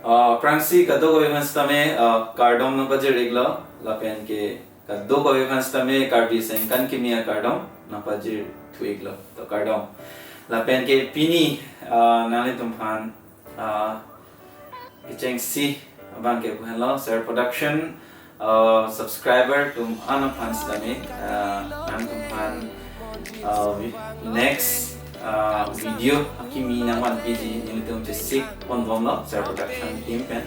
Crunchy kaddo ko events tame cardom no paje regla lapen ke kaddo ko events tame karbi sengkan kimia cardom na paje thuigla to cardom lapen ke pini nani tumhan kicheng si abang ke buhanlo share production subscriber tum anapans tame nan tumhan next video kimi naman PG nilitum sik on bomlo share production team pen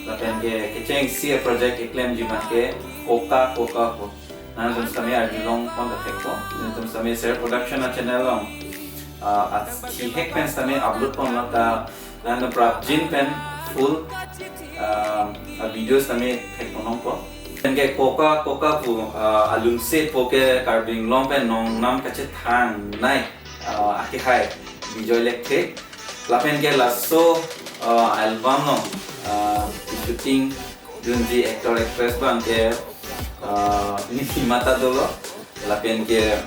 lapen ke kecheng si project eklem jiman ke koka ko nan tum same arjulong pon da tekko nilitum same share production channel long at ki hek pen same upload pon ta nan prap jin pen full videos same hek ponong po ke koka pu alung se poke carbing long pen nong nam kache thang nai aki hai bijoy lekhe lapen ke lasso album no shooting dunji actor actress bang ke ni mata dolo lapen ke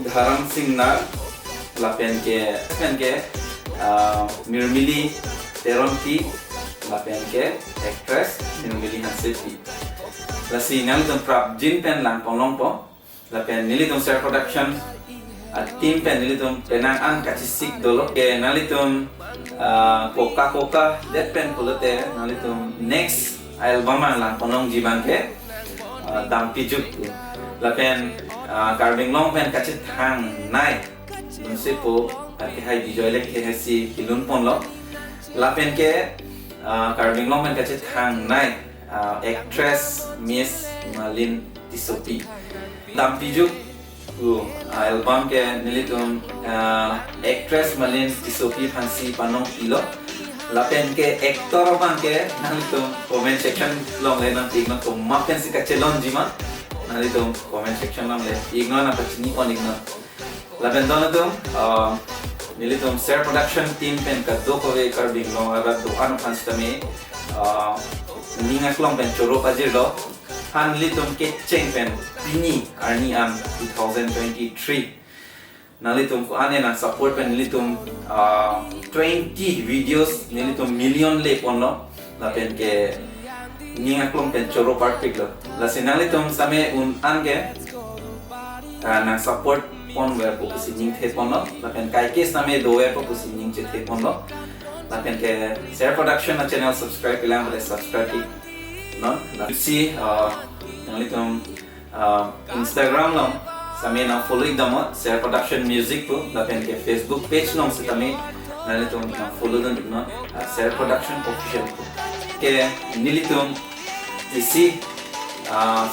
dharam singh na lapen ke mirmili teronki lapen ke actress mirmili hanseti lasi nal don prap jin pen lang ponglong po lapen nili don share production team pen nilitum penangan kasisik dolo ke nalitum koka that pen pulote nalitum next album lang ponong jiban ke dampi juk lapen carving long pen kacit hang nai unsipo ati hai bijoy lek ke hasi kilun pon lo lapen ke carving long pen kacit hang nai actress Miss Malin Tisopi dampi juk album ke nilitum actress Malin Tisopi Fancy Panong Ilo lapen ke actor bang ke nalitum comment section long le nang igno to mapen si kachelon jima nalitum comment section long le igno na pachini on igno lapen donatum nilitum share production team pen ka do ko ve karbing long arat do an fans tame ninga klong pen choro pajir do han litum ke cheng pen pini arni am 2023 nalitum ko ane na support pen nilitum 20 videos nilitum million le ponlo lapen ke ninga klong pen choro perfect lo la sinalitum same un ange na support pon wer po sining the ponlo lapen kai ke same do wer po sining che the ponlo lapen ke share production na channel subscribe kelam re subscribe non si nalitum Instagram long same na follow idamo share production music po lapen ke Facebook page long se tame nalitum follow don no share production official po ke nilitum isi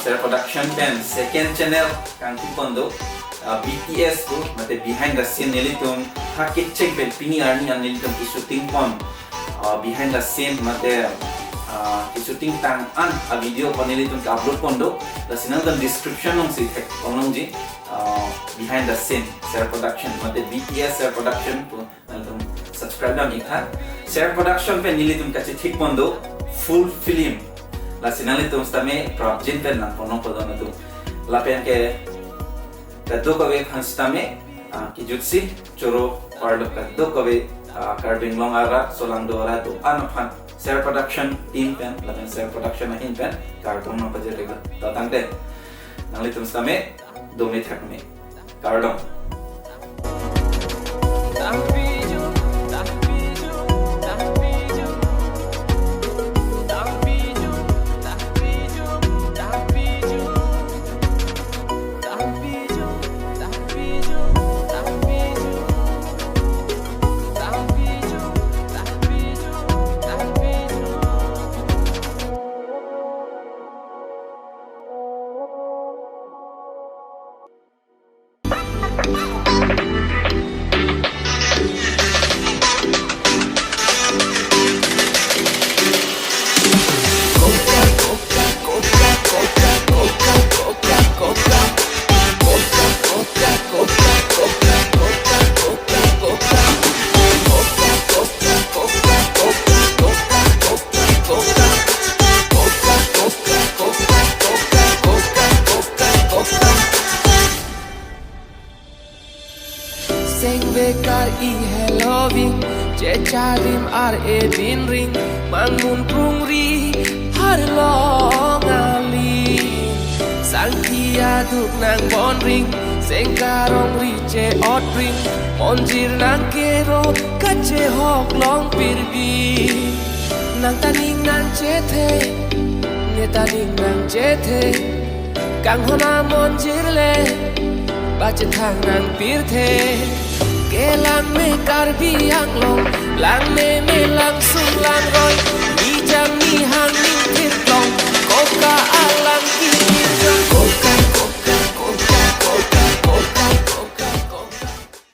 share production pen second channel kang pondo BTS po mate behind the scene nilitum hakit check pen pini arni an nilitum shooting pon behind the scene mate shooting tang an video ko nilitum ka upload pondo la sinang dan description nung si tek onong ji behind the scene share production mate BTS share production po nalitum subscribe dam ikha share production pe nilitum ka thik pondo full film la sinalitum stame project pen nang ponong po don tu la pen ke kaddo ko ve khanstame ki jutsi choro pardo kaddo ko ve carbing long ara solang do ara do an phan share production team pen lapen share production na hin pen cardom no paje regla datang de nalitum stame do me thakme cardom Sing bekar i है loving je chadim ar e bin ring mangun prung ri har long ali sang kia duk nang bon ring seng karong ri je ot ring monjir nang kero kache hok long pirbi nang taning nang che the ne taning nang che the kang hona monjir le ba che thang nang pir the ke lang me karbi ang long lang me lang sung lang roi